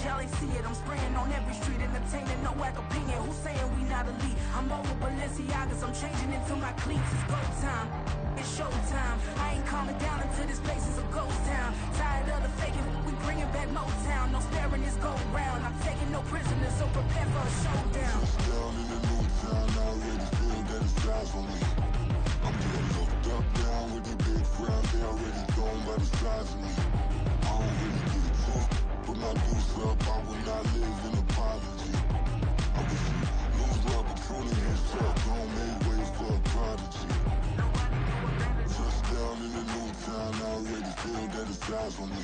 y'all ain't see it. I'm spraying on every street, entertaining, no whack opinion. Who's saying we not elite? I'm over Balenciagas, I'm changing into my cleats. It's go time, it's showtime. I ain't calming down until this place is a ghost town. Tired of the faking, we bringing back Motown. No sparing this go round. I'm taking no prisoners, so prepare for a showdown. Down in the new town, I already feel that it's eyes on me. I'm getting looked up, down with the big crowd. They already gone by the size of me. I don't really get it tough. Put my deuce up, I will not live in apology. I wish you lose the opportunity and shut. Don't make way for a prodigy. Touchdown in the new town, I already feel that it's eyes on me.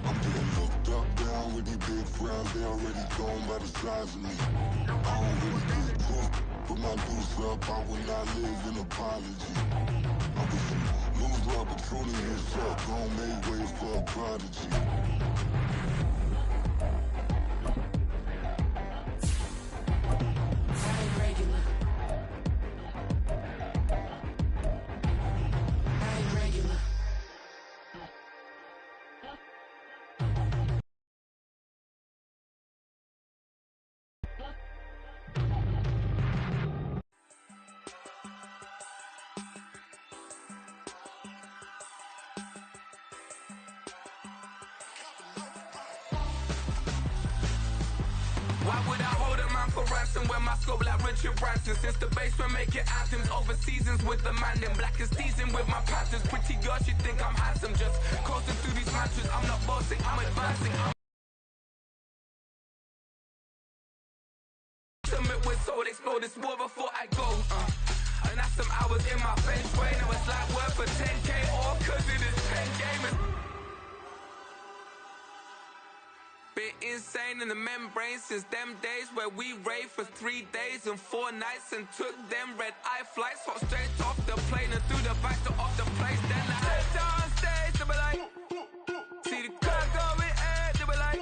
I'm getting looked up, down with the big crowd. They already gone by the size of me. I don't really get it tough. Put my deuce up, I will not live in apology. I wish you lose the opportunity and shut. Don't make way for a prodigy. Why would I hold a man for ransom when my scope like Richard Branson? Since the basement making anthems over seasons with the man in black is teasing with my panthers. Pretty girl, she think I'm handsome. Just coasting through these matches. I'm not bossing, I'm advancing. Submit with soul, explode this war before I go. And that's some hours in my bench way. Now it's like worth for 10K or cause it is 10 gamers. Been insane in the membrane since them days where we raved for 3 days and 4 nights and took them red eye flights, hot straight off the plane and through the back door of the place. Then I stepped on stage, they were like, see the crowd going ahead, they were like,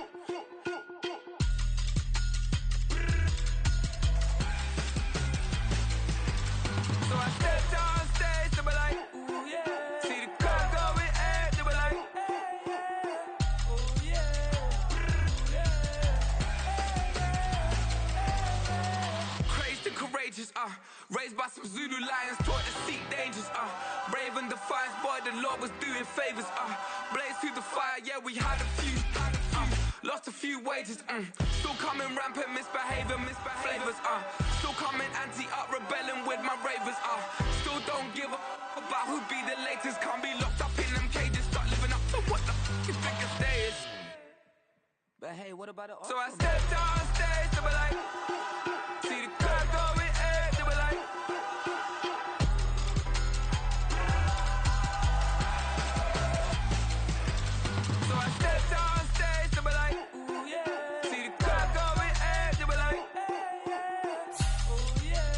so I stepped on stage, they were like, ooh yeah, see the crowd going ahead, they were like, ooh yeah. Courageous, raised by some Zulu lions, taught to seek dangers, brave and defiant, boy, the Lord was doing favors, blaze through the fire, yeah, we had a few, lost a few wages, still coming rampant, misbehavior, flavors, still coming anti-up, rebelling with my ravers, still don't give a about who be the latest, can't be locked up in them cages, start living up to what the you think a day is. But hey, what about the So I stepped on stage, they were like, see the crowd going ahead, they were like, so I stepped on stage, they were like, ooh yeah, see the crowd going ahead, they were like, ooh yeah.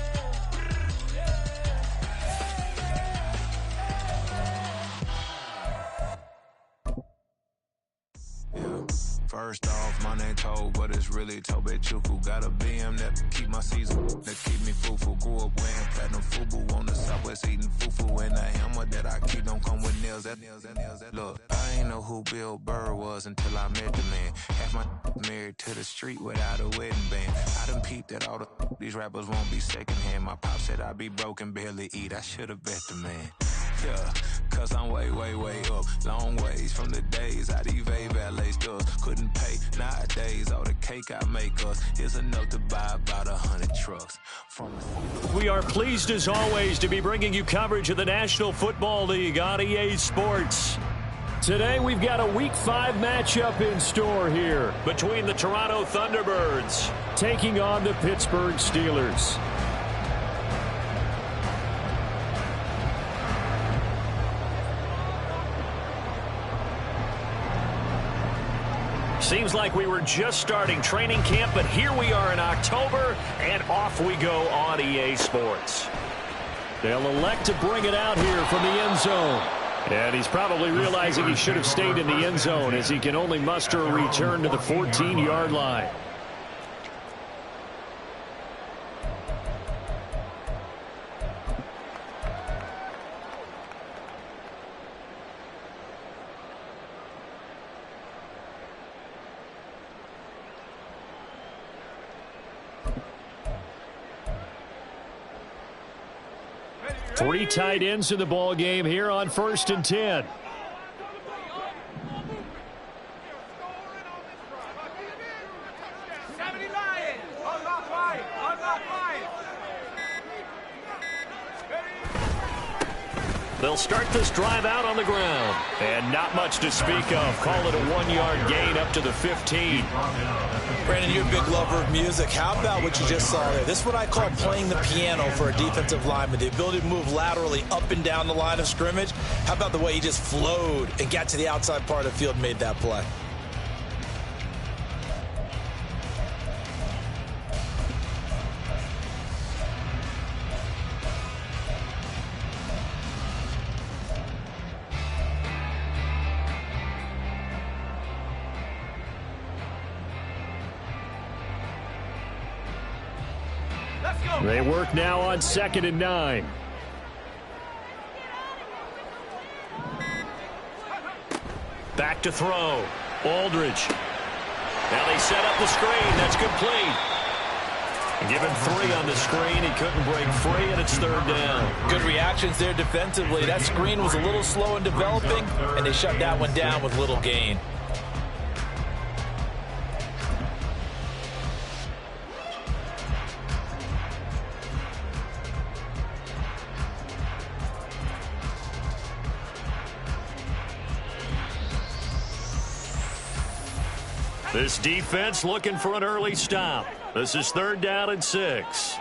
First off, my name Toad, but it's really Tobe Chuku. Got a BM that keep my season, that keep me fufu. Grew up wearing platinum fubu on the southwest, eating fufu. And a hammer that I keep don't come with nails. Look, I ain't know who Bill Burr was until I met the man. Half my married to the street without a wedding band. I done peeped that all these rappers won't be secondhand. My pop said I'd be broken, barely eat. I should've bet the man. Yeah, cause I'm way, way, way up. Long ways from the days I evade valet stores. Couldn't pay nowadays. All the cake I make us is enough to buy about 100 trucks. We are pleased as always to be bringing you coverage of the National Football League on EA Sports. Today we've got a Week 5 matchup in store here between the Toronto Thunderbirds taking on the Pittsburgh Steelers. Seems like we were just starting training camp, but here we are in October, and off we go on EA Sports. They'll elect to bring it out here from the end zone. And he's probably realizing he should have stayed in the end zone as he can only muster a return to the 14-yard line. Three tight ends in the ball game here on 1st and 10. They'll start this drive out on the ground. And not much to speak of. Call it a 1-yard gain up to the 15. Brandon, you're a big lover of music. How about what you just saw there? This is what I call playing the piano for a defensive lineman. The ability to move laterally up and down the line of scrimmage. How about the way he just flowed and got to the outside part of the field and made that play? They work now on 2nd and 9. Back to throw. Aldridge. Now they set up the screen. That's complete. Give him 3 on the screen. He couldn't break free, and it's 3rd down. Good reactions there defensively. That screen was a little slow in developing, and they shut that one down with little gain. This defense looking for an early stop. This is 3rd down and 6.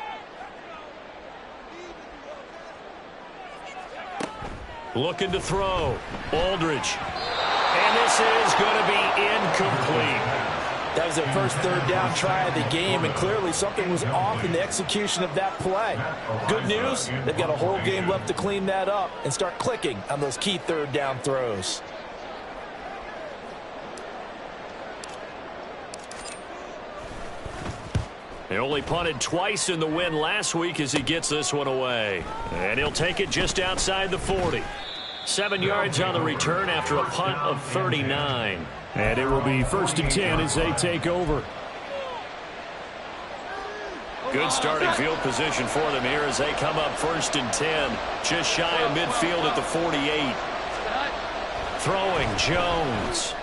Looking to throw. Aldridge. And this is going to be incomplete. That was their first 3rd down try of the game, and clearly something was off in the execution of that play. Good news, they've got a whole game left to clean that up and start clicking on those key 3rd down throws. He only punted twice in the win last week as he gets this one away. And he'll take it just outside the 40. 7 yards on the return after a punt of 39. And it will be 1st and 10 as they take over. Good starting field position for them here as they come up 1st and 10. Just shy of midfield at the 48. Throwing Jones.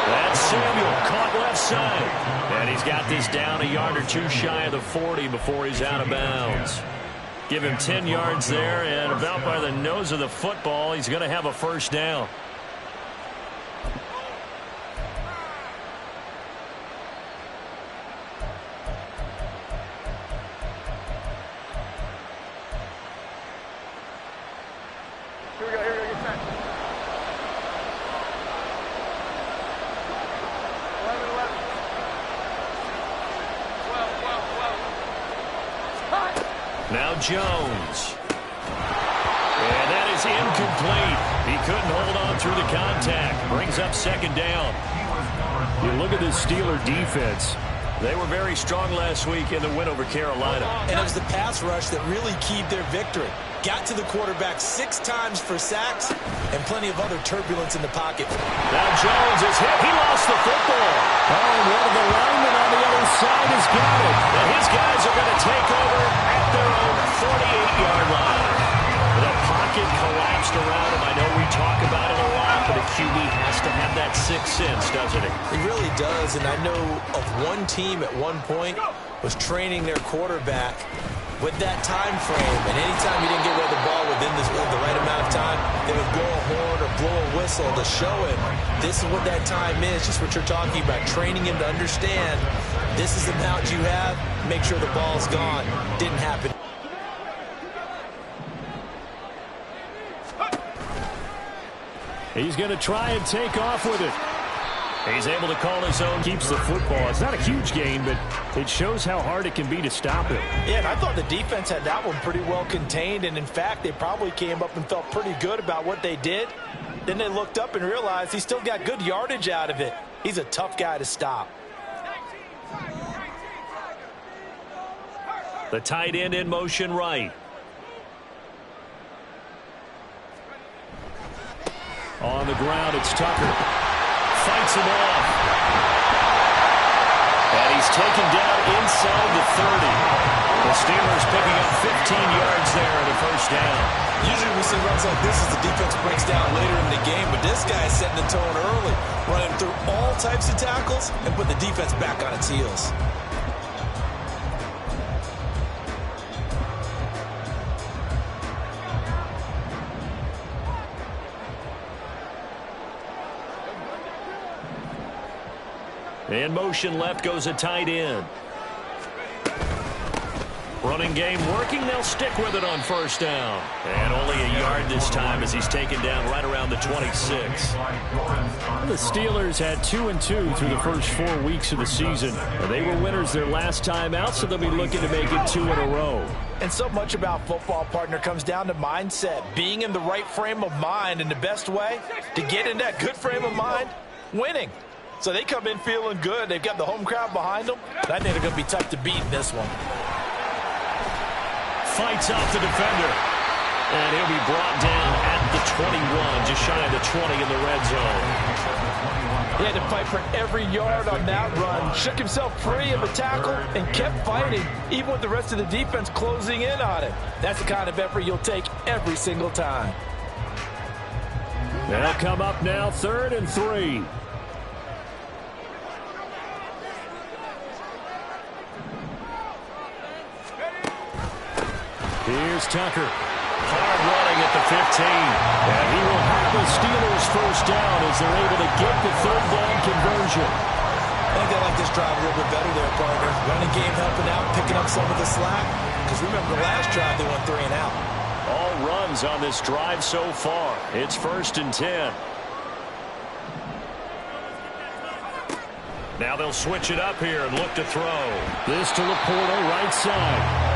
That's Samuel, caught left side. And he's got this down a yard or 2 shy of the 40 before he's out of bounds. Give him 10 yards there, and about by the nose of the football, he's going to have a 1st down. Here we go, get set. 11, 12. Now Jones. And that is incomplete. He couldn't hold on through the contact. Brings up 2nd down. You look at this Steeler defense. They were very strong last week in the win over Carolina. And it was the pass rush that really keyed their victory. Got to the quarterback 6 times for sacks and plenty of other turbulence in the pocket. Now Jones is hit. He lost the football. Oh, and one of the linemen on the other side has got it. And his guys are going to take over at their own 48-yard line. The pocket collapsed around him. I know we talk about it a lot, but a QB has to have that 6th sense, doesn't it? He really does, and I know of one team at one point was training their quarterback with that time frame, and anytime he didn't get rid of the ball within the right amount of time, they would blow a horn or blow a whistle to show him this is what that time is, just what you're talking about, training him to understand this is the amount you have, make sure the ball's gone. Didn't happen. He's going to try and take off with it. He's able to call his own. Keeps the football. It's not a huge gain, but it shows how hard it can be to stop him. Yeah, and I thought the defense had that one pretty well contained, and in fact, they probably came up and felt pretty good about what they did. Then they looked up and realized he still got good yardage out of it. He's a tough guy to stop. The tight end in motion right. On the ground, it's Tucker. Fights him off. And he's taken down inside the 30. The Steelers picking up 15 yards there in a first down. Usually we see runs like this as the defense breaks down later in the game, but this guy is setting the tone early, running through all types of tackles and putting the defense back on its heels. In motion left goes a tight end. Running game working. They'll stick with it on first down. And only a yard this time as he's taken down right around the 26. The Steelers had 2-2 through the first 4 weeks of the season. They were winners their last time out, so they'll be looking to make it 2 in a row. And so much about football, partner, comes down to mindset. Being in the right frame of mind, and the best way to get in that good frame of mind, winning. So they come in feeling good. They've got the home crowd behind them. I think they're going to be tough to beat in this one. Fights off the defender. And he'll be brought down at the 21, just shy of the 20 in the red zone. He had to fight for every yard on that run. Shook himself free of the tackle and kept fighting, even with the rest of the defense closing in on him. That's the kind of effort you'll take every single time. They'll come up now, 3rd and 3. Here's Tucker. Hard running at the 15. And he will have the Steelers first down as they're able to get the 3rd down conversion. I think they like this drive a little bit better there, partner. Running game helping out, picking up some of the slack. Because remember, the last drive they went 3 and out. All runs on this drive so far. It's 1st and 10. Now they'll switch it up here and look to throw. This to Laporta, right side.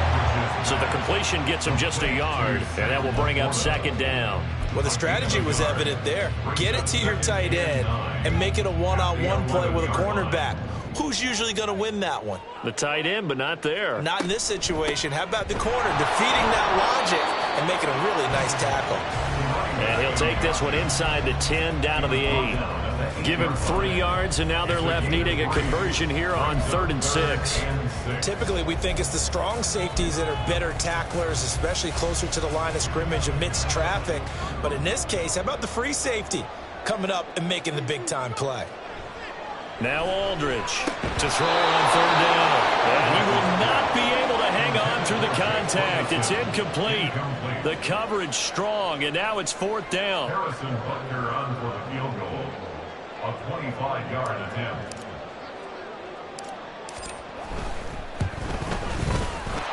So the completion gets him just a yard, and that will bring up 2nd down. Well, the strategy was evident there. Get it to your tight end and make it a one-on-one play with a cornerback. Who's usually going to win that one? The tight end, but not there. Not in this situation. How about the corner defeating that logic and making a really nice tackle? And he'll take this one inside the 10 down to the 8. Give him 3 yards, and now they're left needing a conversion here on 3rd and 6. Typically, we think it's the strong safeties that are better tacklers, especially closer to the line of scrimmage amidst traffic. But in this case, how about the free safety coming up and making the big-time play? Now Aldridge to throw on 3rd down. And he will not be able to hang on through the contact. It's incomplete. The coverage strong, and now it's 4th down. Harrison Butker on for the field goal. A 25-yard attempt.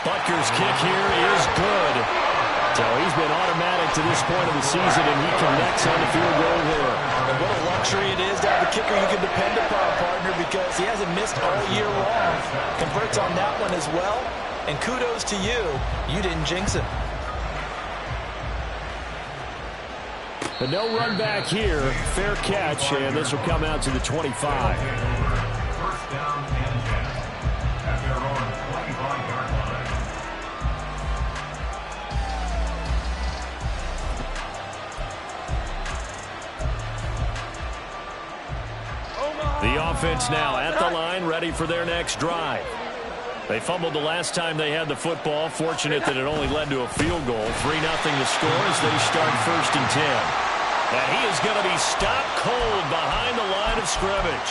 Butker's kick here is good. So he's been automatic to this point of the season, and he connects on the field goal there. And what a luxury it is to have a kicker you can depend upon, partner, because he hasn't missed all year long. Converts on that one as well. And kudos to you. You didn't jinx him. But no run back here. Fair catch, and this will come out to the 25. First down and 10 at their own 25-yard line. The offense now at the line, ready for their next drive. They fumbled the last time they had the football. Fortunate that it only led to a field goal. 3-0 the score as they start 1st and 10. And he is going to be stopped cold behind the line of scrimmage.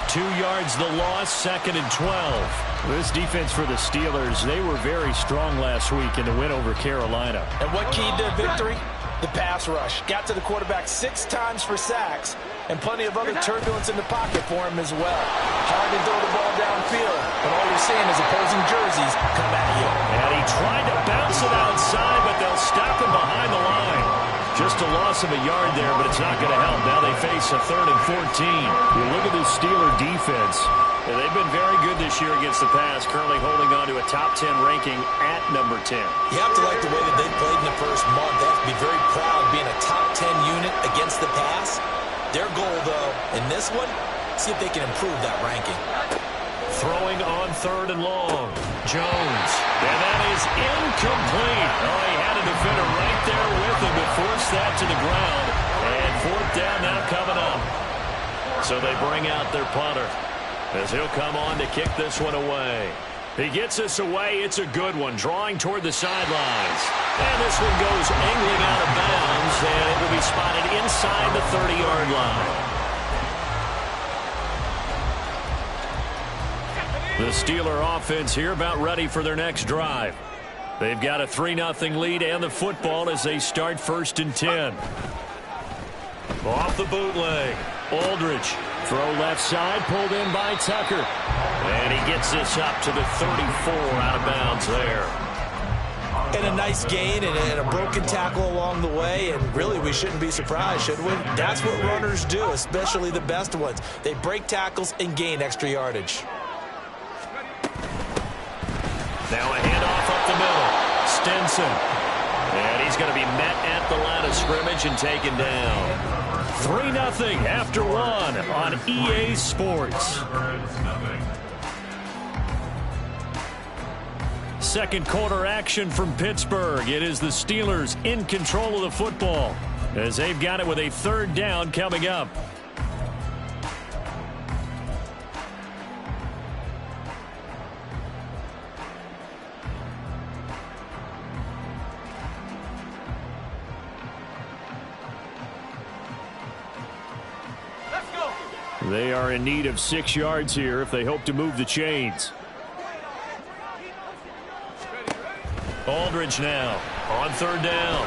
2 yards the loss, 2nd and 12. This defense for the Steelers, they were very strong last week in the win over Carolina. And what keyed their victory? The pass rush. Got to the quarterback 6 times for sacks, and plenty of other turbulence in the pocket for him as well. Hard to throw the ball downfield, but all you're seeing is opposing jerseys come at you. And he tried to bounce it outside, but they'll stop him behind the line. Just a loss of a yard there, but it's not going to help. Now they face a 3rd and 14. You look at this Steeler defense. They've been very good this year against the pass, currently holding on to a top 10 ranking at number 10. You have to like the way that they played in the first month. They have to be very proud being a top 10 unit against the pass. Their goal, though, in this one, see if they can improve that ranking. Throwing on 3rd and long. Jones. And that is incomplete. Oh, he had a defender right there with him to force that to the ground. And 4th down now coming up. So they bring out their punter. as he'll come on to kick this one away. He gets this away. It's a good one, drawing toward the sidelines. And this one goes angling out of bounds, and it will be spotted inside the 30-yard line. The Steeler offense here about ready for their next drive. They've got a 3-0 lead and the football as they start 1st and 10. Off the bootleg. Aldridge. Throw left side, pulled in by Tucker. And he gets this up to the 34 out of bounds there. And a nice gain and a broken tackle along the way, and really we shouldn't be surprised, should we? That's what runners do, especially the best ones. They break tackles and gain extra yardage. Now a handoff up the middle. Stinson. And he's going to be met at the line of scrimmage and taken down. 3-0 after 1 on EA Sports. Second quarter action from Pittsburgh. It is the Steelers in control of the football as they've got it with a 3rd down coming up. They are in need of 6 yards here if they hope to move the chains. Aldridge now on 3rd down.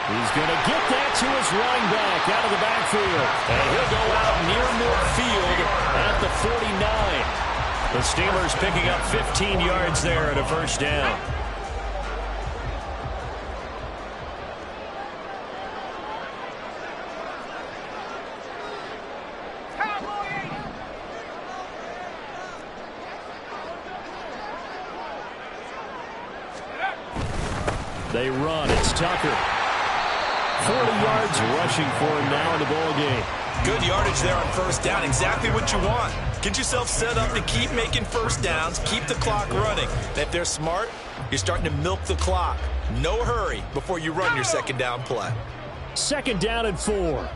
He's going to get that to his running back out of the backfield. And he'll go out near midfield at the 49. The Steelers picking up 15 yards there at a 1st down. They run. It's Tucker. 40 yards rushing for him now in the ball game. Good yardage there on 1st down. Exactly what you want. Get yourself set up to keep making 1st downs. Keep the clock running. And if they're smart, you're starting to milk the clock. No hurry before you run your 2nd down play. 2nd down and 4.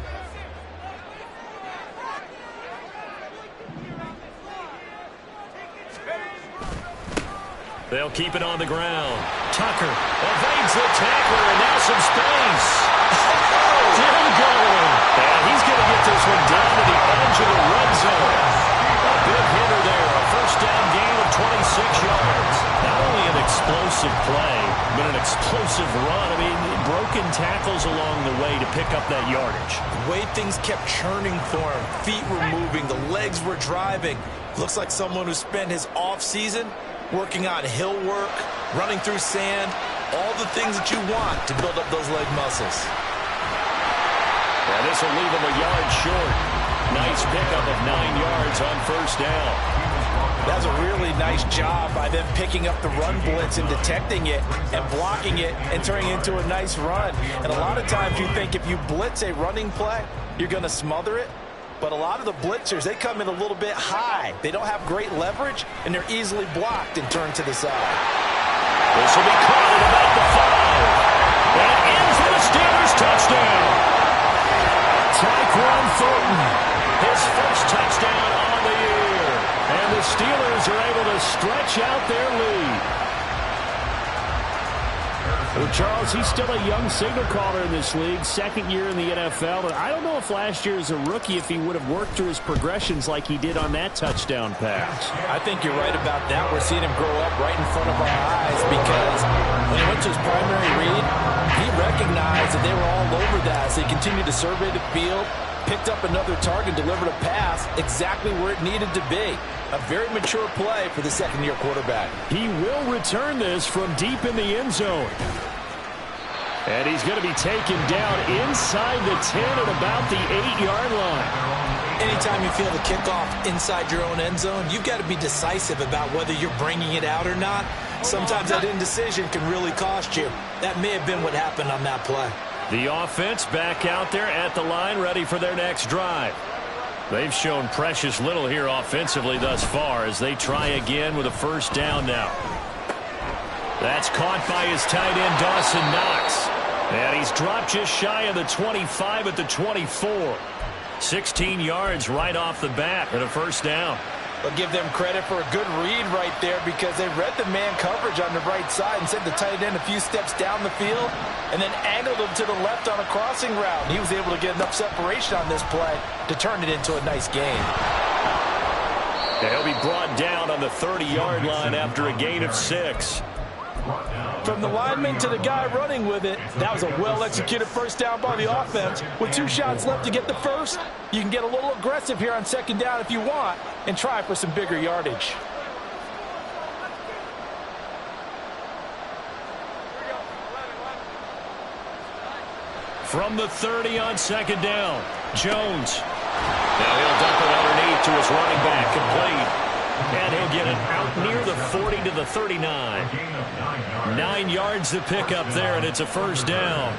They'll keep it on the ground. Tucker evades the tackler, and now some space. Still going. And he's going to get this one down to the edge of the red zone. A big hitter there. A 1st down gain of 26 yards. Not only an explosive play, but an explosive run. I mean, broken tackles along the way to pick up that yardage. The way things kept churning for him. Feet were moving. The legs were driving. Looks like someone who spent his off-season working on hill work, running through sand, all the things that you want to build up those leg muscles. And this will leave him a yard short. Nice pickup of 9 yards on 1st down. That's a really nice job by them picking up the run blitz and detecting it and blocking it and turning it into a nice run. And a lot of times you think if you blitz a running play, you're going to smother it. But a lot of the blitzers, they come in a little bit high. They don't have great leverage, and they're easily blocked and turned to the side. This will be caught at about the 5. And in for the Steelers touchdown. Tyquan Thornton, his 1st touchdown on the year. And the Steelers are able to stretch out their lead. Well, Charles, he's still a young signal caller in this league, 2nd year in the NFL. But I don't know if last year as a rookie, if he would have worked through his progressions like he did on that touchdown pass. I think you're right about that. We're seeing him grow up right in front of our eyes because when he went to his primary read, he recognized that they were all over that. So he continued to survey the field, picked up another target, delivered a pass exactly where it needed to be. A very mature play for the 2nd-year quarterback. He will return this from deep in the end zone. And he's going to be taken down inside the 10 at about the 8-yard line. Anytime you feel the kickoff inside your own end zone, you've got to be decisive about whether you're bringing it out or not. Sometimes that indecision can really cost you. That may have been what happened on that play. The offense back out there at the line, ready for their next drive. They've shown precious little here offensively thus far as they try again with a 1st down now. That's caught by his tight end, Dawson Knox. And he's dropped just shy of the 25 at the 24. 16 yards right off the bat and a first down. I'll give them credit for a good read right there because they read the man coverage on the right side and sent the tight end a few steps down the field and then angled him to the left on a crossing route. He was able to get enough separation on this play to turn it into a nice gain. He'll be brought down on the 30-yard line after a gain of 6. From the lineman to the guy running with it, that was a well-executed first down by the offense. With 2 shots left to get the first, you can get a little aggressive here on second down if you want and try for some bigger yardage. From the 30 on second down, Jones. Now he'll dump it underneath to his running back, complete. And he'll get it out near the 40 to the 39. 9 yards to pick up there, and it's a first down.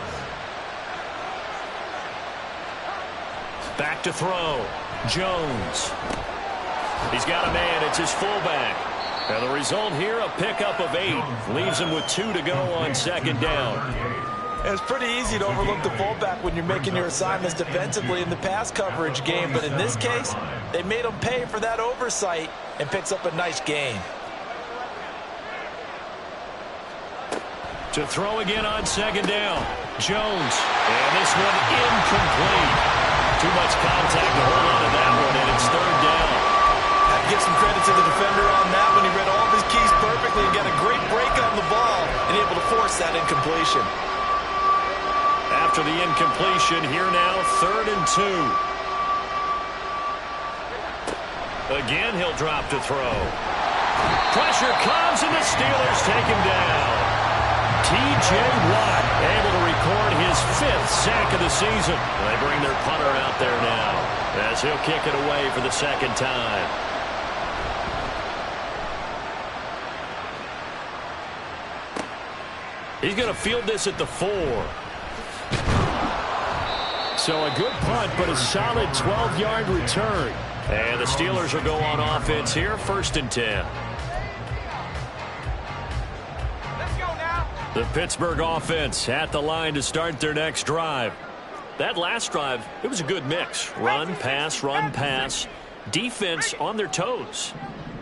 Back to throw. Jones. He's got a man. It's his fullback. And the result here, a pickup of 8. Leaves him with 2 to go on second down. It's pretty easy to overlook the fullback when you're making your assignments defensively in the pass coverage game. But in this case, they made him pay for that oversight and picks up a nice gain. To throw again on second down. Jones. And this one incomplete. Too much contact to hold on to that one, and it's third down. I have to give some credit to the defender on that one. He read all of his keys perfectly and got a great break on the ball and able to force that incompletion. After the incompletion, here now, 3rd and 2. Again, he'll drop to throw. Pressure comes, and the Steelers take him down. T.J. Watt able to record his 5th sack of the season. They bring their punter out there now as he'll kick it away for the second time. He's going to field this at the 4. So a good punt, but a solid 12-yard return. And the Steelers will go on offense here, 1st and 10. Let's go now. The Pittsburgh offense at the line to start their next drive. That last drive, it was a good mix. Run, pass, defense on their toes.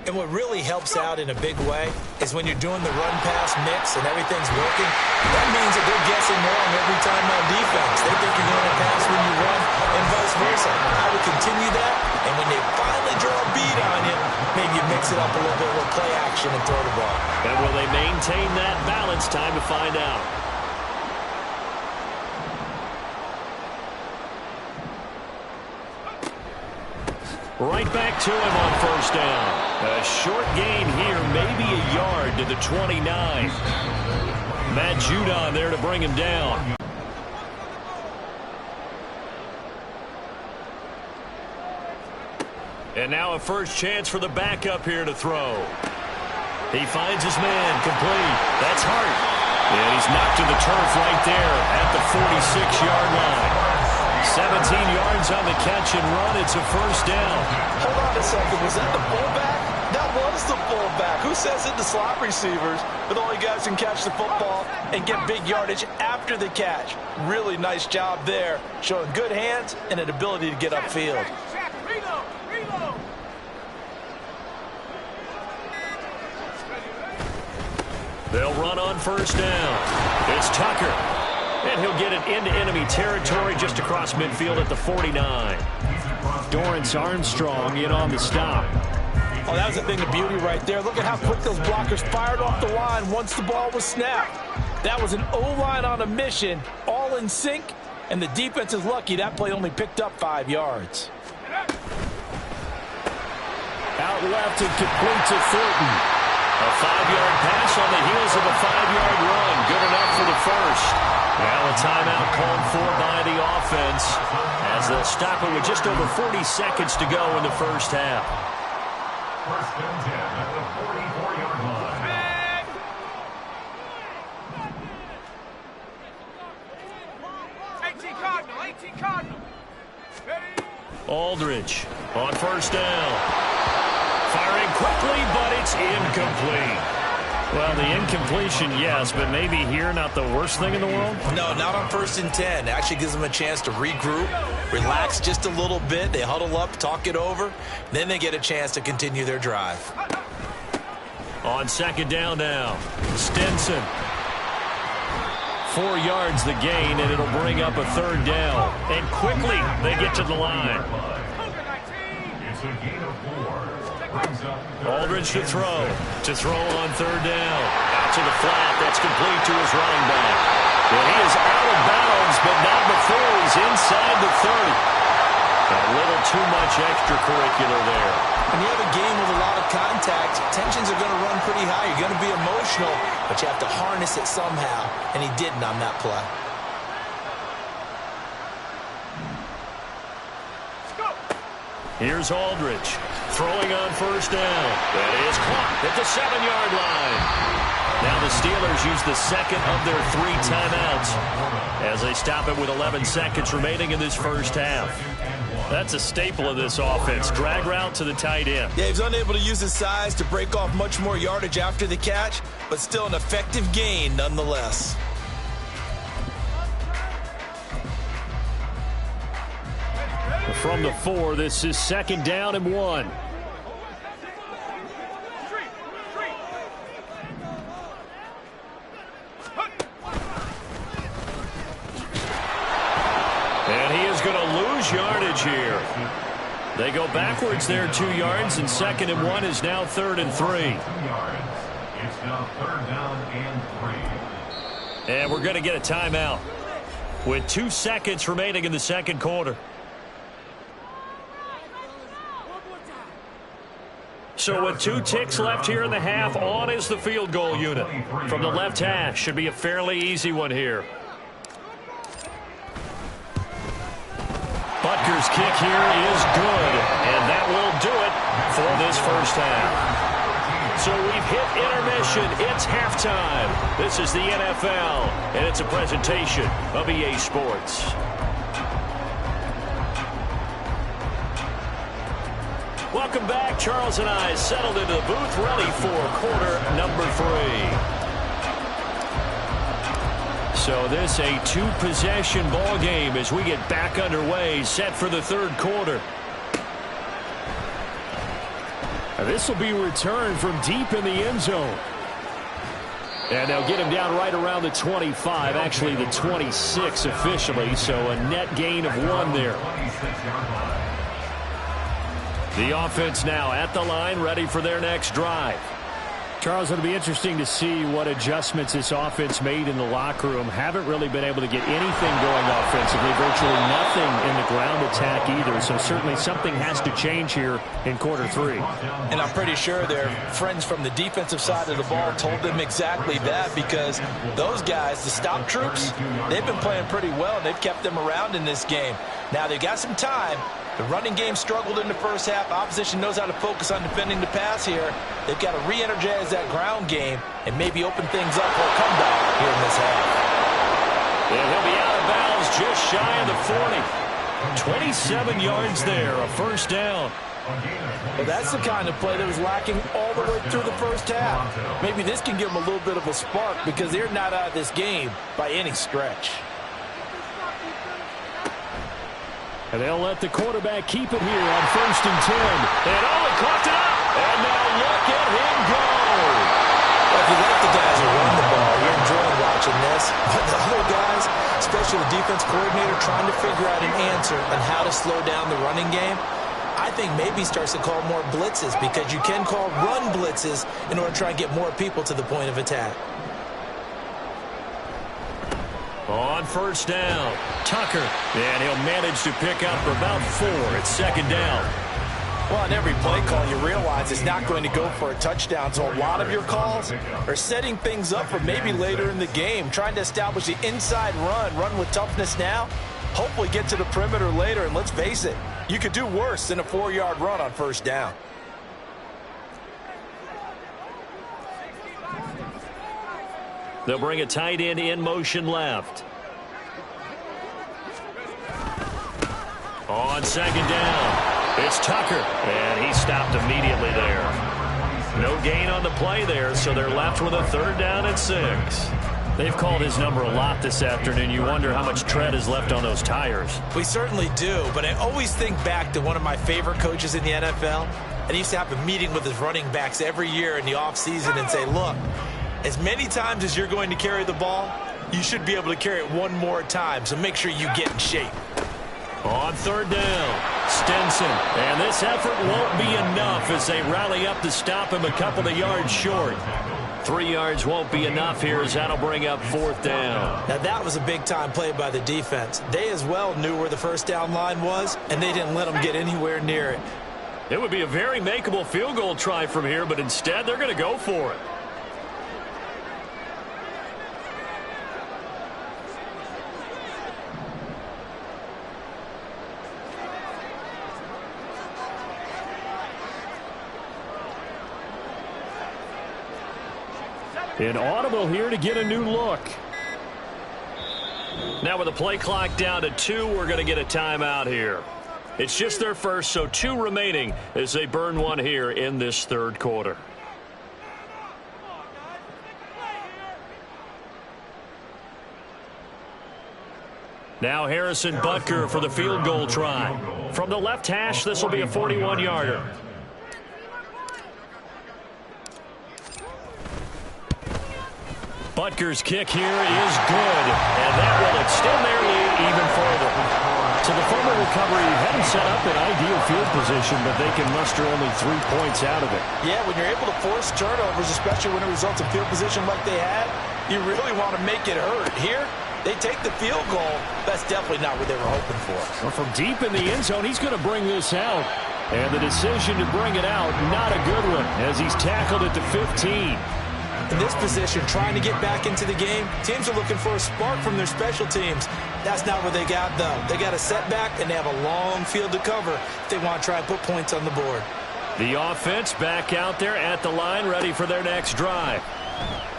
And what really helps out in a big way is when you're doing the run-pass mix and everything's working, that means that they're guessing wrong every time on defense. They think you're going to pass when you run and vice versa. I would continue that, and when they finally draw a beat on you, maybe you mix it up a little bit with play action and throw the ball. And will they maintain that balance? Time to find out. Right back to him on first down. A short gain here, maybe a yard to the 29. Matt Judon there to bring him down. And now a first chance for the backup here to throw. He finds his man, complete. That's Hart. And he's knocked to the turf right there at the 46-yard line. 17 yards on the catch and run. It's a first down. Hold on a second. Was that the fullback? That was the fullback. Who says it to slot receivers? But the only guys who can catch the football and get big yardage after the catch. Really nice job there. Showing good hands and an ability to get upfield. Check. Reload. They'll run on first down. It's Tucker. And he'll get it into enemy territory just across midfield at the 49. Dorrance Armstrong in on the stop. Oh, that was a thing of beauty right there. Look at how quick those blockers fired off the line once the ball was snapped. That was an O-line on a mission, all in sync, and the defense is lucky that play only picked up 5 yards. Out left and complete to Thornton. A 5-yard pass on the heels of a 5-yard run. Good enough for the first. Now a timeout called for by the offense as they'll stop it with just over 40 seconds to go in the first half. First and 10 at the 44-yard line. 18 Cardinal. Ready? Aldridge on first down. Firing quickly, but it's incomplete. Well, the incompletion, yes, but maybe here not the worst thing in the world? No, not on 1st and 10. Actually gives them a chance to regroup relax just a little bit. They huddle up, talk it over. Then they get a chance to continue their drive. On second down now, Stinson. 4 yards the gain, and it'll bring up a third down. And quickly, they get to the line. It's a gain of 4. Aldridge to throw. To throw on third down. Out to the flat. That's complete to his running back. And he is out of bounds, but not before he's inside the 30. A little too much extracurricular there. When you have a game with a lot of contact, tensions are going to run pretty high. You're going to be emotional, but you have to harness it somehow, and he didn't on that play. Here's Aldridge throwing on first down. That is clocked at the 7-yard line. Now the Steelers use the second of their 3 timeouts as they stop it with 11 seconds remaining in this first half. That's a staple of this offense. Drag route to the tight end. Yeah, he's unable to use his size to break off much more yardage after the catch, but still an effective gain nonetheless. From the 4, this is second down and 1. And he is going to lose yardage here. They go backwards there 2 yards, and second and 1 is now third and 3. 2 yards. It's now third down and 3. And we're going to get a timeout with 2 seconds remaining in the second quarter. So with 2 ticks left here in the half, on is the field goal unit. From the left hash, should be a fairly easy one here. Butker's kick here is good, and that will do it for this first half. So we've hit intermission. It's halftime. This is the NFL, and it's a presentation of EA Sports. Welcome back. Charles and I settled into the booth, ready for quarter number 3. So this a 2-possession ball game as we get back underway, set for the third quarter. This will be returned from deep in the end zone. And they'll get him down right around the 25, actually the 26 officially, so a net gain of 1 there. The offense now at the line, ready for their next drive. Charles, it'll be interesting to see what adjustments this offense made in the locker room. Haven't really been able to get anything going offensively, virtually nothing in the ground attack either. So certainly something has to change here in quarter 3. And I'm pretty sure their friends from the defensive side of the ball told them exactly that, because those guys, the stop troops, they've been playing pretty well, and they've kept them around in this game. Now they've got some time. The running game struggled in the first half. Opposition knows how to focus on defending the pass here. They've got to re-energize that ground game and maybe open things up for a comeback here in this half. And he'll be out of bounds just shy of the 40. 27 yards there, a first down. Well, that's the kind of play that was lacking all the way through the first half. Maybe this can give them a little bit of a spark, because they're not out of this game by any stretch. And they'll let the quarterback keep it here on first and 10. And he caught it up. And now look at him go. Well, if you like the guys who run the ball, you're enjoying watching this. But the other guys, especially the defense coordinator, trying to figure out an answer on how to slow down the running game, I think maybe starts to call more blitzes, because you can call run blitzes in order to try and get more people to the point of attack. On first down, Tucker, and he'll manage to pick up about 4 at second down. Well, on every play call, you realize it's not going to go for a touchdown, so a lot of your calls are setting things up for maybe later in the game, trying to establish the inside run with toughness now, hopefully get to the perimeter later, and let's face it, you could do worse than a 4-yard run on first down. They'll bring a tight end in motion left. On second down, it's Tucker, and he stopped immediately there. No gain on the play there, so they're left with a third down and 6. They've called his number a lot this afternoon. You wonder how much tread is left on those tires. We certainly do, but I always think back to one of my favorite coaches in the NFL, and he used to have a meeting with his running backs every year in the offseason and say, look, as many times as you're going to carry the ball, you should be able to carry it one more time, so make sure you get in shape. On third down, Stinson. And this effort won't be enough as they rally up to stop him a couple of yards short. 3 yards won't be enough here as that'll bring up fourth down. Now that was a big-time play by the defense. They as well knew where the first down line was, and they didn't let them get anywhere near it. It would be a very makeable field goal try from here, but instead they're going to go for it. An audible here to get a new look. Now with the play clock down to 2, we're going to get a timeout here. It's just their first, so 2 remaining as they burn one here in this third quarter. Now Harrison Butker for the field goal try. From the left hash, this will be a 41-yarder. Butker's kick here is good, and that will extend their lead even further. So the fumble recovery hadn't set up an ideal field position, but they can muster only 3 points out of it. Yeah, when you're able to force turnovers, especially when it results in field position like they had, you really want to make it hurt. Here, they take the field goal. That's definitely not what they were hoping for. Well, from deep in the end zone, he's going to bring this out. And the decision to bring it out, not a good one, as he's tackled at the 15. In this position, trying to get back into the game, teams are looking for a spark from their special teams. That's not what they got, though. They got a setback, and they have a long field to cover if they want to try and put points on the board. The offense back out there at the line, ready for their next drive.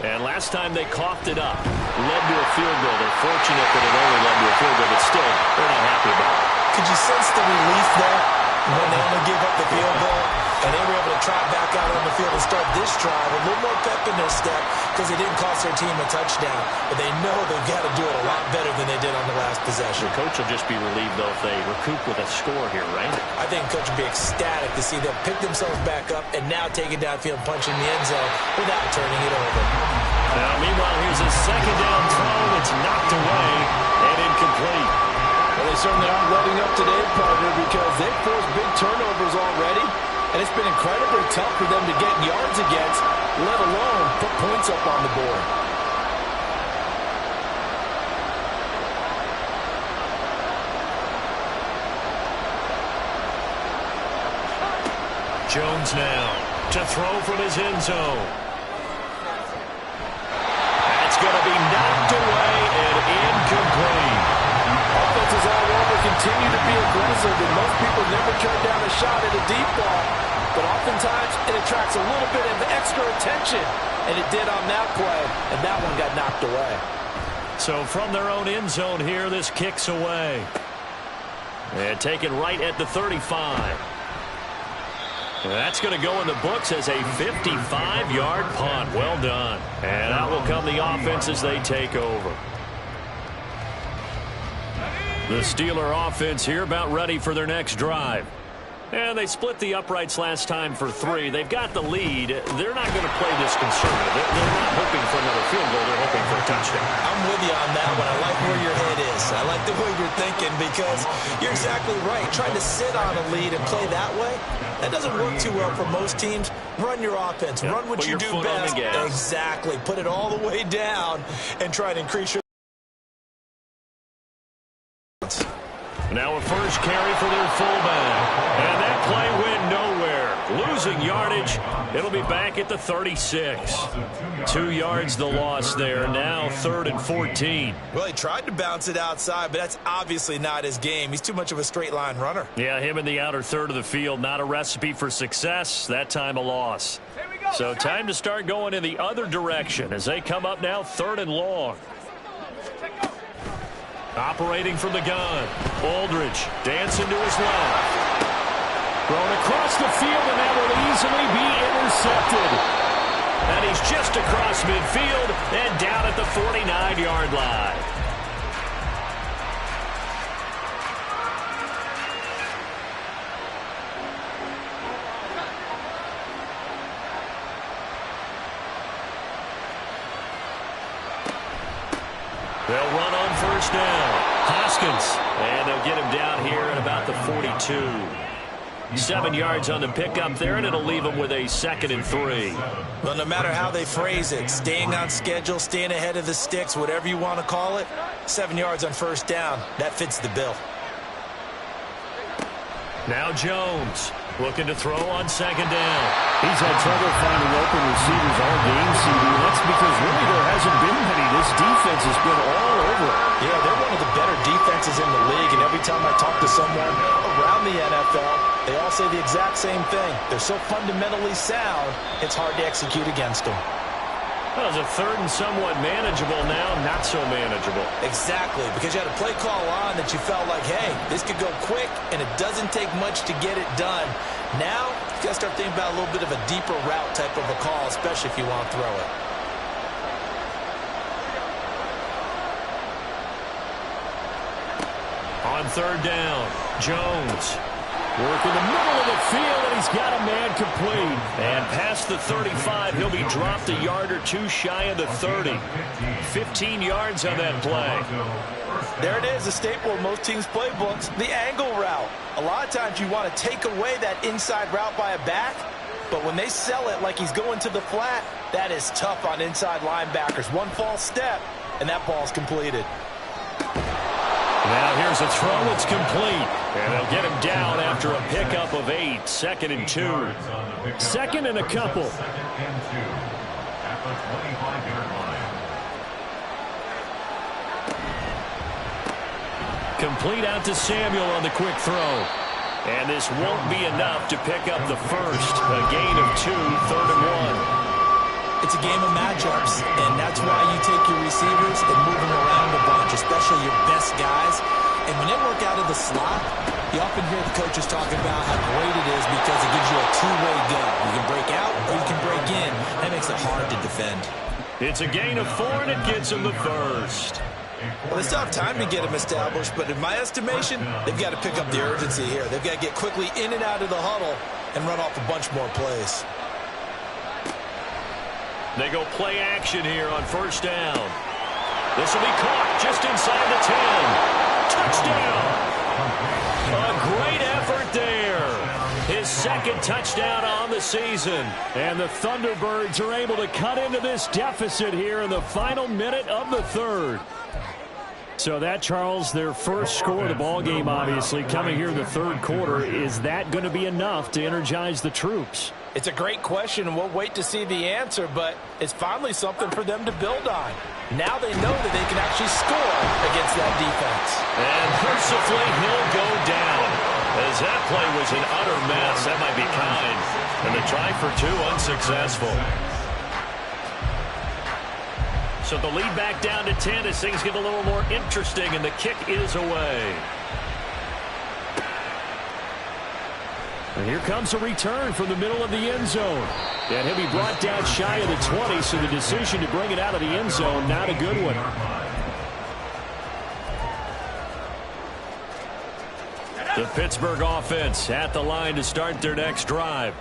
And last time they coughed it up, led to a field goal. They're fortunate that it only led to a field goal, but still, they're not happy about it. Could you sense the relief there when they only gave up the field goal? And they were able to trot back out on the field and start this drive. A little more pep in their step because it didn't cost their team a touchdown. But they know they've got to do it a lot better than they did on the last possession. The coach will just be relieved, though, if they recoup with a score here, right? I think coach will be ecstatic to see them pick themselves back up and now take it downfield, punching the end zone without turning it over. Now, meanwhile, here's a second down throw that's knocked away and incomplete. Well, they certainly aren't letting up today, partner, because they've forced big turnovers already. And it's been incredibly tough for them to get yards against, let alone put points up on the board. Jones now to throw from his end zone. That's going to be knocked away and incomplete. Offenses all over continue to be aggressive, and most people never turn down a shot at a deep ball. But oftentimes, it attracts a little bit of extra attention, and it did on that play, and that one got knocked away. So from their own end zone here, this kicks away. And taken right at the 35. And that's going to go in the books as a 55-yard punt. Well done. And out will come the offense as they take over. The Steeler offense here about ready for their next drive. And they split the uprights last time for 3. They've got the lead. They're not going to play this conservative. They're not hoping for another field goal. They're hoping for a touchdown. I'm with you on that one. I like where your head is. I like the way you're thinking because you're exactly right. Trying to sit on a lead and play that way, that doesn't work too well for most teams. Run your offense. Run what you do best. Exactly. Put it all the way down and try to increase your... Now a first carry for their fullback. And that play went nowhere. Losing yardage. It'll be back at the 36. 2 yards the loss there. Now 3rd and 14. Well, he tried to bounce it outside, but that's obviously not his game. He's too much of a straight line runner. Yeah, him in the outer third of the field. Not a recipe for success. That time a loss. So time to start going in the other direction as they come up now 3rd and long. Operating from the gun. Aldridge dancing to his left. Thrown across the field, and that will easily be intercepted. And he's just across midfield and down at the 49-yard line. They'll run on first down. Hoskins. And they'll get him down here at about the 42. 7 yards on the pickup there, and it'll leave him with a 2nd and 3. Well, no matter how they phrase it, staying on schedule, staying ahead of the sticks, whatever you want to call it, 7 yards on first down, that fits the bill. Now Jones looking to throw on 2nd down. He's had trouble finding open receivers all game, CD. That's because really there hasn't been many. This defense has been all over. Yeah, they're one of the better defenses in the league, and every time I talk to someone around the NFL, they all say the exact same thing. They're so fundamentally sound, it's hard to execute against them. Well, it's a 3rd and somewhat manageable now, not so manageable. Exactly, because you had a play call on that you felt like, hey, this could go quick, and it doesn't take much to get it done. Now, you got to start thinking about a little bit of a deeper route type of a call, especially if you want to throw it. On 3rd down, Jones. Working the middle of the field, and he's got a man complete. And past the 35, he'll be dropped a yard or two shy of the 30. 15 yards on that play. There it is, a staple of most teams' playbooks, the angle route. A lot of times you want to take away that inside route by a back, but when they sell it like he's going to the flat, that is tough on inside linebackers. One false step, and that ball's completed. Now here's a throw. It's complete. And they'll get him down after a pickup of 8. 2nd and 2. 2nd and a couple. 2nd and 2 at the 25-yard line. Complete out to Samuel on the quick throw. And this won't be enough to pick up the first. A gain of 2, 3rd and 1. It's a game of matchups, and that's why you take your receivers and move them around a bunch, especially your best guys. And when they work out of the slot, you often hear the coaches talking about how great it is because it gives you a two-way go. You can break out or you can break in. That makes it hard to defend. It's a gain of 4, and it gets them the first. Well, they still have time to get them established, but in my estimation, they've got to pick up the urgency here. They've got to get quickly in and out of the huddle and run off a bunch more plays. They go play action here on first down. This will be caught just inside the 10. Touchdown. A great effort there. His 2nd touchdown on the season. And the Thunderbirds are able to cut into this deficit here in the final minute of the 3rd. So that, Charles, their first score of the ball game, obviously, coming here in the 3rd quarter. Is that going to be enough to energize the troops? It's a great question, and we'll wait to see the answer, but it's finally something for them to build on. Now they know that they can actually score against that defense. And mercifully, he'll go down. As that play was an utter mess, that might be kind. And the try for 2 unsuccessful. So the lead back down to 10 as things get a little more interesting, and the kick is away. And here comes a return from the middle of the end zone. And he'll be brought down shy of the 20, so the decision to bring it out of the end zone, not a good one. The Pittsburgh offense at the line to start their next drive.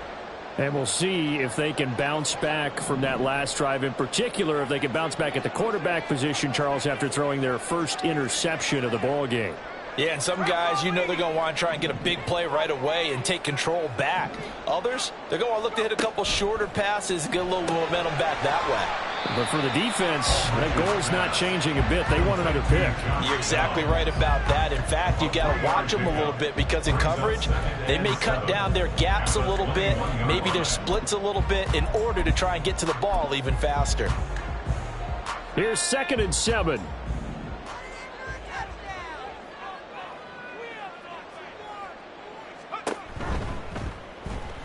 And we'll see if they can bounce back from that last drive, in particular if they can bounce back at the quarterback position, Charles, after throwing their first interception of the ball game. Yeah, and some guys, you know they're going to want to try and get a big play right away and take control back. Others, they're going to look to hit a couple shorter passes, get a little momentum back that way. But for the defense, that goal's not changing a bit. They want another pick. You're exactly right about that. In fact, you got to watch them a little bit because in coverage, they may cut down their gaps a little bit, maybe their splits a little bit in order to try and get to the ball even faster. Here's 2nd and 7.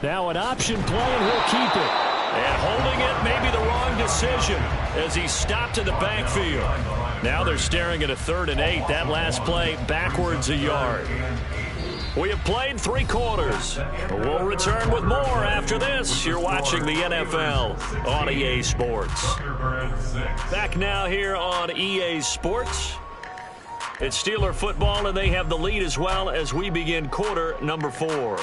Now an option play, and he'll keep it. And holding it may be the wrong decision as he stopped in the backfield. Now they're staring at a 3rd and 8. That last play backwards a yard. We have played 3 quarters. We'll return with more after after this, you're watching the NFL on EA Sports. Back now here on EA Sports. It's Steeler football, and they have the lead as well as we begin quarter number 4.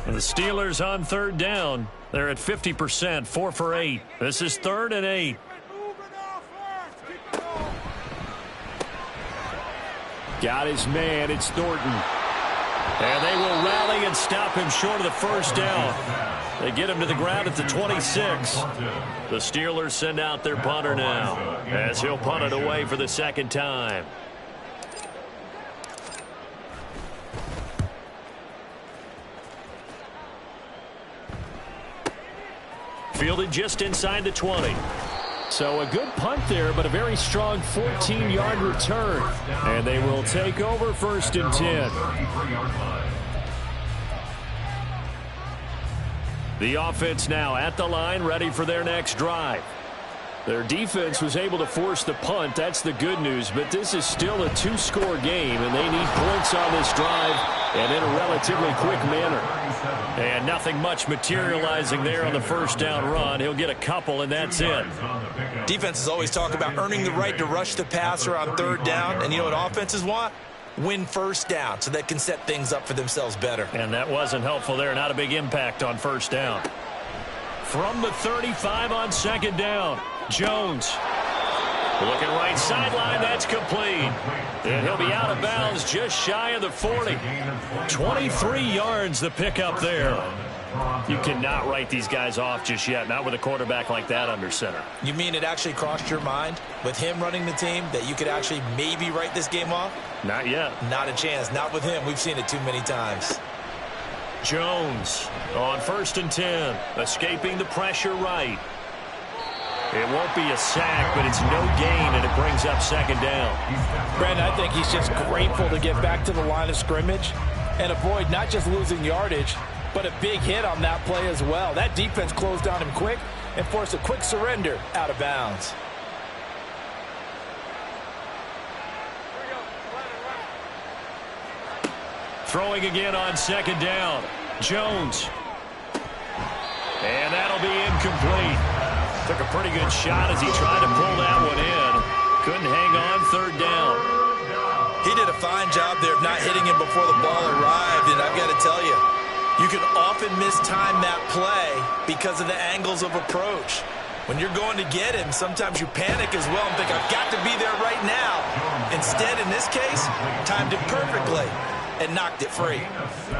And the Steelers on third down. They're at 50%, 4 for 8. This is 3rd and 8. Got his man. It's Thornton. And they will rally and stop him short of the first down. They get him to the ground at the 26. The Steelers send out their punter now as he'll punt it away for the second time. Fielded just inside the 20. So a good punt there, but a very strong 14-yard return. And they will take over 1st and 10. The offense now at the line, ready for their next drive. Their defense was able to force the punt. That's the good news. But this is still a 2-score game, and they need points on this drive and in a relatively quick manner. And nothing much materializing there on the first down run. He'll get a couple, and that's it. Defenses always talk about earning the right to rush the passer on 3rd down. And you know what offenses want? Win 1st down so they can set things up for themselves better. And that wasn't helpful there. Not a big impact on 1st down. From the 35 on 2nd down, Jones. Looking right sideline, that's complete. And he'll be out of bounds just shy of the 40. 23 yards the pickup there. You cannot write these guys off just yet, not with a quarterback like that under center. You mean it actually crossed your mind with him running the team that you could actually maybe write this game off? Not yet. Not a chance. Not with him. We've seen it too many times. Jones on 1st and 10, escaping the pressure right. It won't be a sack, but it's no gain, and it brings up 2nd down. Brandon, I think he's just grateful to get back to the line of scrimmage and avoid not just losing yardage, but a big hit on that play as well. That defense closed on him quick and forced a quick surrender out of bounds. Throwing again on 2nd down. Jones. And that'll be incomplete. Took a pretty good shot as he tried to pull that one in. Couldn't hang on 3rd down. He did a fine job there of not hitting him before the ball arrived, and I've got to tell you, you can often mistime that play because of the angles of approach. When you're going to get him, sometimes you panic as well and think, I've got to be there right now. Instead, in this case, timed it perfectly and knocked it free.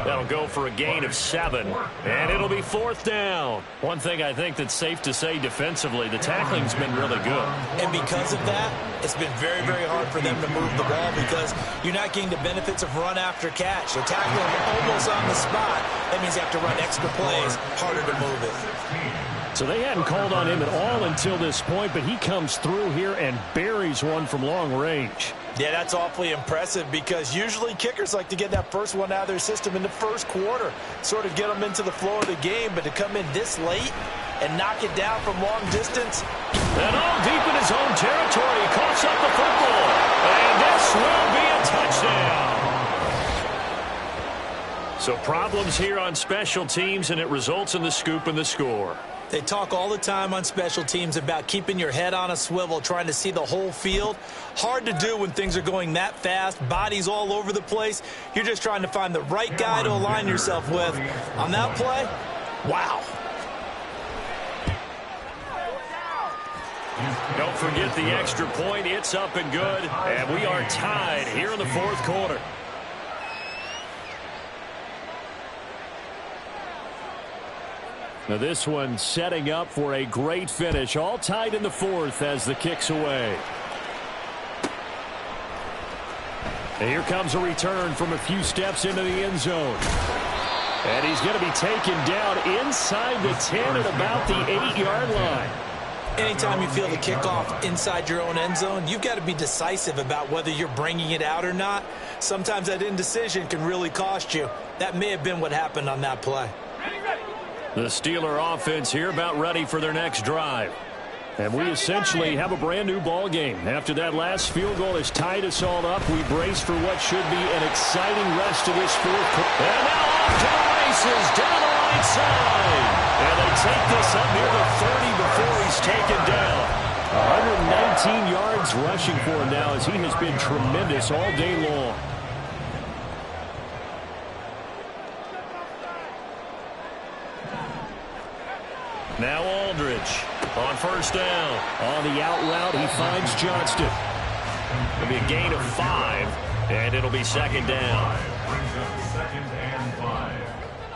That'll go for a gain of 7, and it'll be 4th down. One thing I think that's safe to say defensively, the tackling's been really good. And because of that, it's been very, very hard for them to move the ball because you're not getting the benefits of run after catch. They're tackling almost on the spot. That means you have to run extra plays, harder to move it. So they hadn't called on him at all until this point, but he comes through here and buries one from long range. Yeah, that's awfully impressive because usually kickers like to get that first one out of their system in the first quarter, sort of get them into the flow of the game, but to come in this late and knock it down from long distance. And all deep in his own territory, he coughs up the football, and this will be a touchdown. So problems here on special teams, and it results in the scoop and the score. They talk all the time on special teams about keeping your head on a swivel, trying to see the whole field. Hard to do when things are going that fast, bodies all over the place. You're just trying to find the right guy to align yourself with. On that play, wow. Don't forget the extra point. It's up and good, and we are tied here in the 4th quarter. Now this one setting up for a great finish. All tied in the 4th as the kick's away. And here comes a return from a few steps into the end zone. And he's going to be taken down inside the 10 at about the 8-yard line. Anytime you feel the kickoff inside your own end zone, you've got to be decisive about whether you're bringing it out or not. Sometimes that indecision can really cost you. That may have been what happened on that play. The Steeler offense here about ready for their next drive. And we essentially have a brand-new ball game. After that last field goal has tied us all up, we brace for what should be an exciting rest of this fourth quarter. And now off to the races, down the right side. And they take this up near the 30 before he's taken down. 119 yards rushing for him now as he has been tremendous all day long. Now Aldridge on first down. On the out route, he finds Johnston. It'll be a gain of 5, and it'll be second down. Brings up 2nd and 5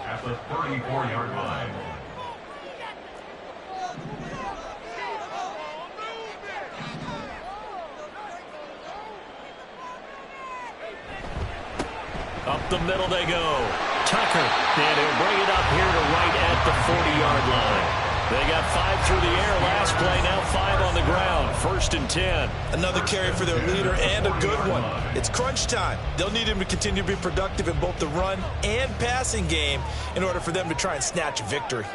at the 34-yard line. Up the middle they go. Tucker, and he'll bring it up here to right at the 40-yard line. They got 5 through the air last play, now 5 on the ground. 1st and 10. Another carry for their leader and a good one. It's crunch time. They'll need him to continue to be productive in both the run and passing game in order for them to try and snatch a victory.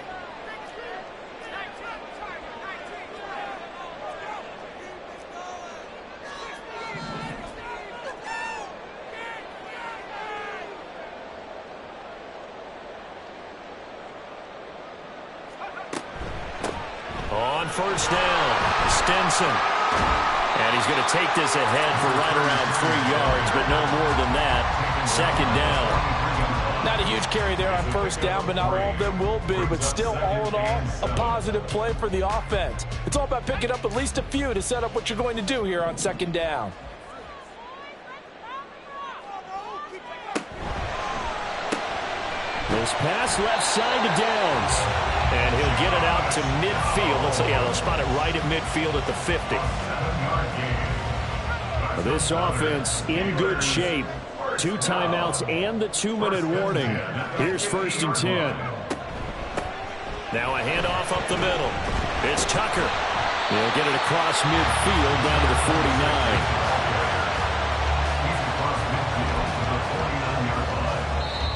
On first down, Stinson. And he's going to take this ahead for right around 3 yards, but no more than that. 2nd down. Not a huge carry there on first down, but not all of them will be. But still, all in all, a positive play for the offense. It's all about picking up at least a few to set up what you're going to do here on 2nd down. This pass left side to Downs. And he'll get it out to midfield. Let's say, they'll spot it right at midfield at the 50. This offense in good shape. 2 timeouts and the 2-minute warning. Here's 1st and 10. Now a handoff up the middle. It's Tucker. He'll get it across midfield down to the 49.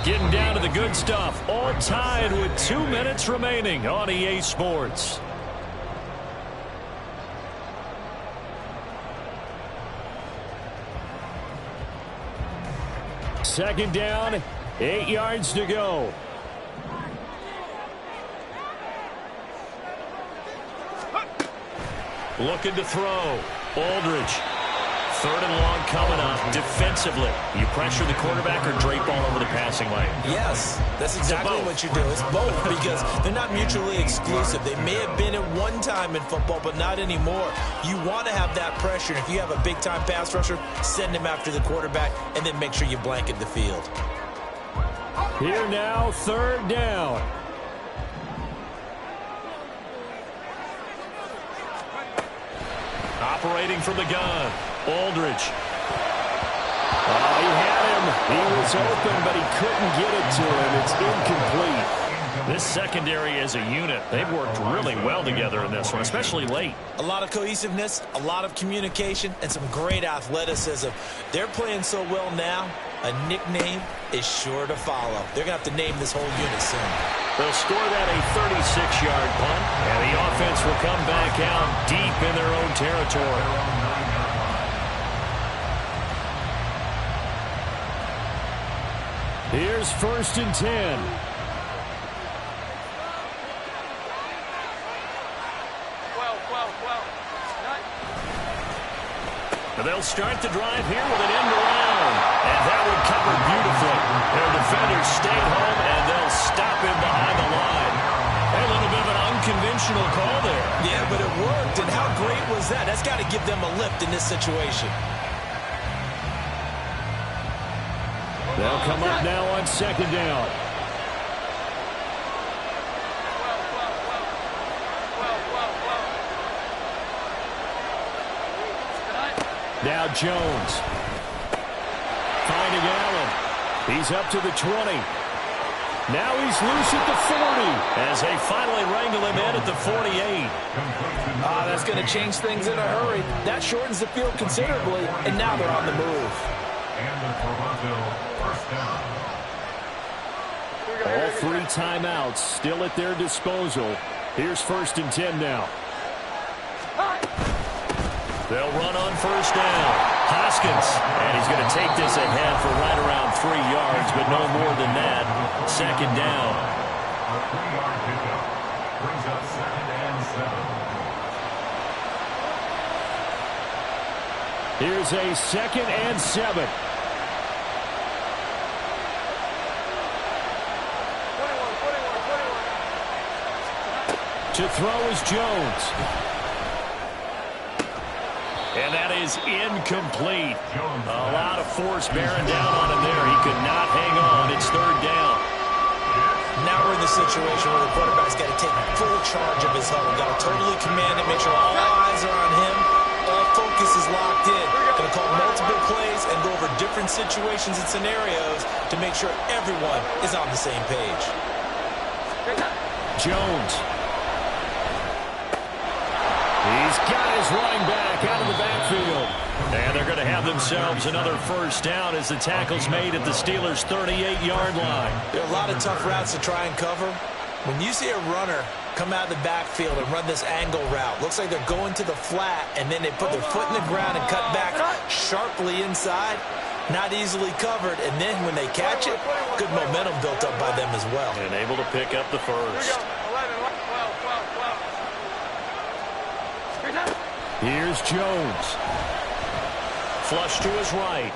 Getting down to the good stuff. All tied with 2 minutes remaining on EA Sports. Second down, 8 yards to go. Looking to throw. Aldridge. 3rd and long coming up defensively. You pressure the quarterback or drape all over the passing lane? Yes, that's exactly what you do. It's both because they're not mutually exclusive. They may have been at one time in football, but not anymore. You want to have that pressure. If you have a big-time pass rusher, send him after the quarterback, and then make sure you blanket the field. Here now, 3rd down. Operating from the gun. Aldridge. Oh, he had him. He was open, but he couldn't get it to him. It's incomplete. This secondary as a unit, they've worked really well together in this one, especially late. A lot of cohesiveness, a lot of communication, and some great athleticism. They're playing so well now, a nickname is sure to follow. They're going to have to name this whole unit soon. They'll score that a 36-yard punt, and the offense will come back out deep in their own territory. Here's 1st and 10. They'll start the drive here with an end around. And that would cover beautifully. Their defenders stayed home, and they'll stop him behind the line. A little bit of an unconventional call there. Yeah, but it worked. And how great was that? That's got to give them a lift in this situation. They'll come up now on 2nd down. Now Jones. Finding Allen. He's up to the 20. Now he's loose at the 40 as they finally wrangle him in at the 48. That's going to change things in a hurry. That shortens the field considerably, and now they're on the move. And the Toronto 1st down. All 3 timeouts still at their disposal. Here's 1st and 10 now. They'll run on first down. Hoskins, and he's going to take this ahead for right around 3 yards, but no more than that. Second down. A 3-yard pickup brings up 2nd and 7. Here's a 2nd and 7. To throw is Jones. And that is incomplete. A lot of force bearing down on him there. He could not hang on. It's 3rd down. Now we're in the situation where the quarterback's got to take full charge of his huddle. Got to totally command it, make sure all eyes are on him. All focus is locked in. Going to call multiple plays and go over different situations and scenarios to make sure everyone is on the same page. Jones. He's got his running back out of the backfield. And they're going to have themselves another first down as the tackle's made at the Steelers' 38-yard line. There are a lot of tough routes to try and cover. When you see a runner come out of the backfield and run this angle route, looks like they're going to the flat, and then they put their foot in the ground and cut back sharply inside. Not easily covered, and then when they catch it, good momentum built up by them as well. And able to pick up the first. Here's Jones. Flush to his right.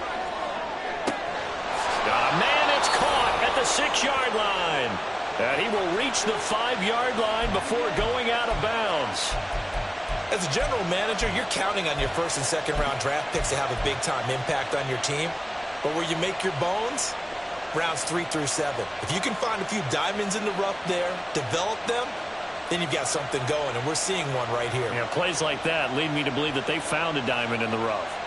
Got a man that's caught at the 6-yard line. And he will reach the 5-yard line before going out of bounds. As a general manager, you're counting on your 1st and 2nd round draft picks to have a big-time impact on your team. But where you make your bones, rounds 3 through 7. If you can find a few diamonds in the rough there, develop them, then you've got something going, and we're seeing one right here. Yeah, plays like that lead me to believe that they found a diamond in the rough.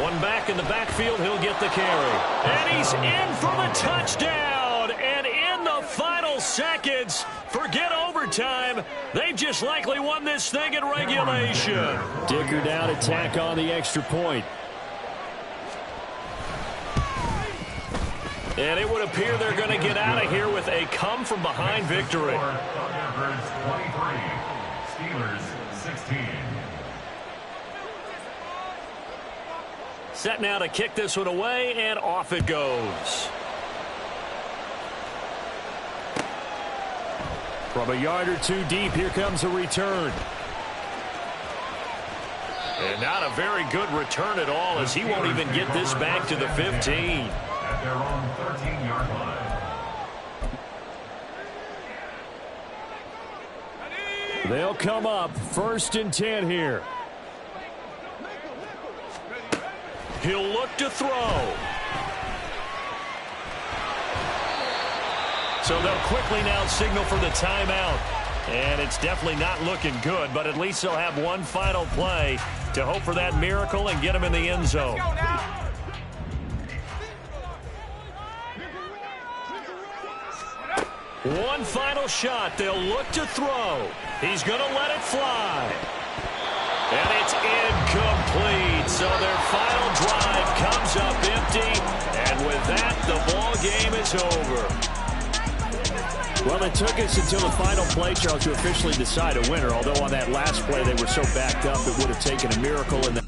One back in the backfield, he'll get the carry. And he's in for the touchdown. And in the final seconds, forget overtime. They've just likely won this thing in regulation. Dicker down, attack on the extra point. And it would appear they're going to get out of here with a come-from-behind victory. Thunderbirds 23, Steelers 16. Set now to kick this one away, and off it goes. From a yard or two deep, here comes a return. And not a very good return at all, as he won't even get this back to the 15. At their own 13-yard line. They'll come up 1st and 10 here. He'll look to throw. So they'll quickly now signal for the timeout. And it's definitely not looking good, but at least they'll have one final play to hope for that miracle and get him in the end zone. One final shot. They'll look to throw. He's going to let it fly. And it's incomplete. So their final drive comes up empty. And with that, the ball game is over. Well, it took us until the final play, Charles, to officially decide a winner. Although on that last play, they were so backed up, it would have taken a miracle in the